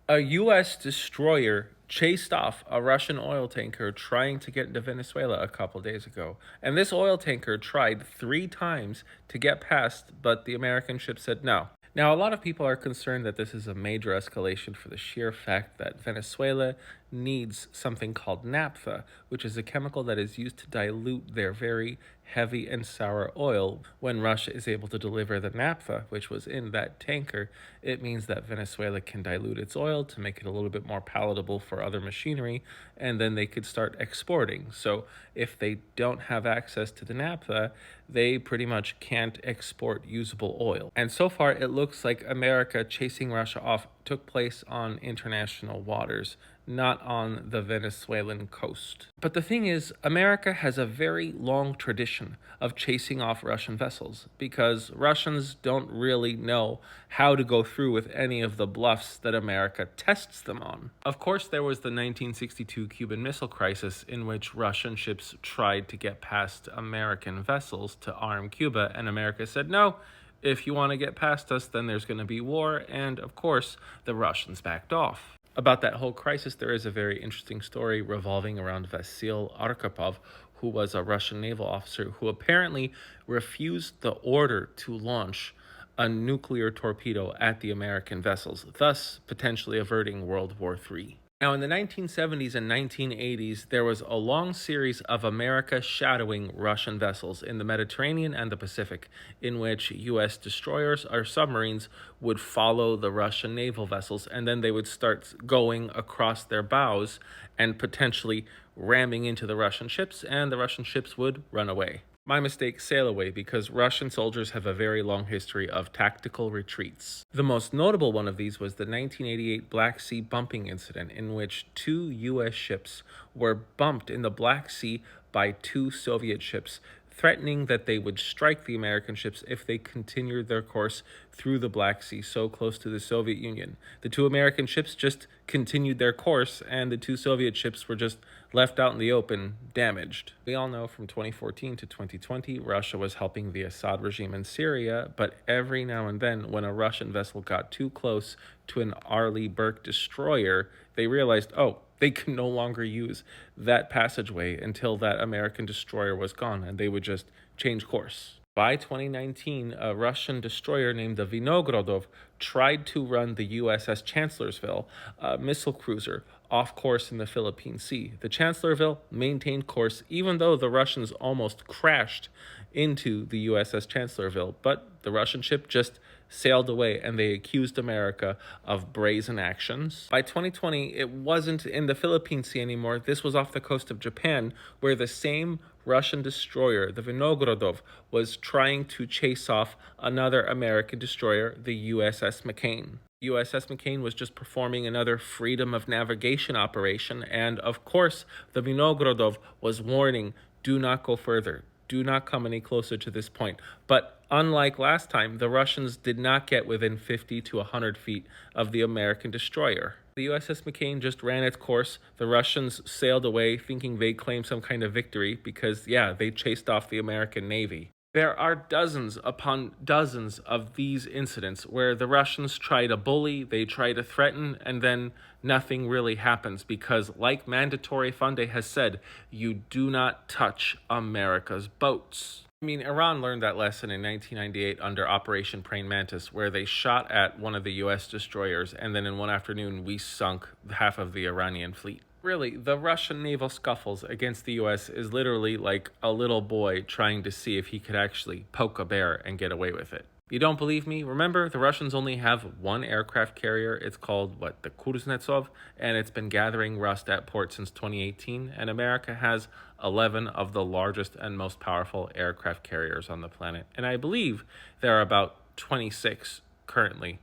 A U.S. destroyer chased off a Russian oil tanker trying to get into Venezuela a couple days ago. And this oil tanker tried 3 times to get past, but the American ship said no. Now, a lot of people are concerned that this is a major escalation for the sheer fact that Venezuela needs something called naphtha, which is a chemical that is used to dilute their very heavy and sour oil. When Russia is able to deliver the naphtha, which was in that tanker, it means that Venezuela can dilute its oil to make it a little bit more palatable for other machinery, and then they could start exporting. So if they don't have access to the naphtha, they pretty much can't export usable oil. And so far, it looks like America chasing Russia off took place on international waters, not on the Venezuelan coast. But the thing is, America has a very long tradition of chasing off Russian vessels because Russians don't really know how to go through with any of the bluffs that America tests them on. Of course, there was the 1962 Cuban Missile Crisis in which Russian ships tried to get past American vessels to arm Cuba, and America said, no, if you want to get past us, then there's going to be war, and of course, the Russians backed off. About that whole crisis, there is a very interesting story revolving around Vasil Arkhipov, who was a Russian naval officer who apparently refused the order to launch a nuclear torpedo at the American vessels, thus potentially averting World War III. Now, in the 1970s and 1980s, there was a long series of America shadowing Russian vessels in the Mediterranean and the Pacific, in which U.S. destroyers or submarines would follow the Russian naval vessels, and then they would start going across their bows and potentially ramming into the Russian ships, and the Russian ships would run away. My mistake, sail away, because Russian soldiers have a very long history of tactical retreats. The most notable one of these was the 1988 Black Sea bumping incident, in which 2 U.S. ships were bumped in the Black Sea by 2 Soviet ships, threatening that they would strike the American ships if they continued their course through the Black Sea so close to the Soviet Union. The 2 American ships just continued their course, and the 2 Soviet ships were just left out in the open, damaged. We all know from 2014 to 2020, Russia was helping the Assad regime in Syria, but every now and then, when a Russian vessel got too close to an Arleigh Burke destroyer, they realized, oh, they could no longer use that passageway until that American destroyer was gone, and they would just change course. By 2019, a Russian destroyer named the Vinogradov tried to run the USS Chancellorsville, a missile cruiser, off course in the Philippine Sea. The Chancellorsville maintained course even though the Russians almost crashed into the USS Chancellorsville, but the Russian ship just sailed away, and they accused America of brazen actions. By 2020, it wasn't in the Philippine Sea anymore. This was off the coast of Japan, where the same Russian destroyer, the Vinogradov, was trying to chase off another American destroyer, the USS McCain. USS McCain was just performing another freedom of navigation operation, and of course, the Vinogradov was warning, do not go further. Do not come any closer to this point. But unlike last time, the Russians did not get within 50 to 100 feet of the American destroyer. The USS McCain just ran its course. The Russians sailed away thinking they claimed some kind of victory because, they chased off the American Navy. There are dozens upon dozens of these incidents where the Russians try to bully, they try to threaten, and then nothing really happens because, like Mandatory Funde has said, you do not touch America's boats. Iran learned that lesson in 1998 under Operation Praying Mantis, where they shot at one of the U.S. destroyers, and then in one afternoon we sunk half of the Iranian fleet. Really, the Russian naval scuffles against the U.S. is literally like a little boy trying to see if he could actually poke a bear and get away with it. You don't believe me? Remember, the Russians only have one aircraft carrier. It's called, the Kuznetsov, and it's been gathering rust at port since 2018, and America has 11 of the largest and most powerful aircraft carriers on the planet. And I believe there are about 26 currently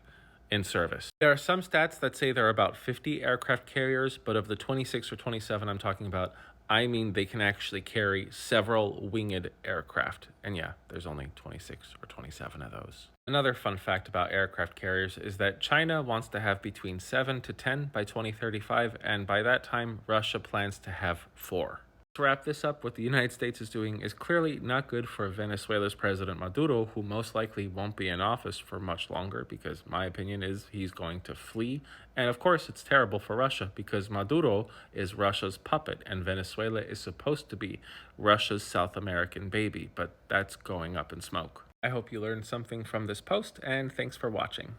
in service. There are some stats that say there are about 50 aircraft carriers, but of the 26 or 27 I'm talking about, they can actually carry several winged aircraft. And there's only 26 or 27 of those. Another fun fact about aircraft carriers is that China wants to have between 7 to 10 by 2035, and by that time, Russia plans to have 4. To wrap this up, what the United States is doing is clearly not good for Venezuela's President Maduro, who most likely won't be in office for much longer because my opinion is he's going to flee. And of course, it's terrible for Russia because Maduro is Russia's puppet and Venezuela is supposed to be Russia's South American baby, but that's going up in smoke. I hope you learned something from this post, and thanks for watching.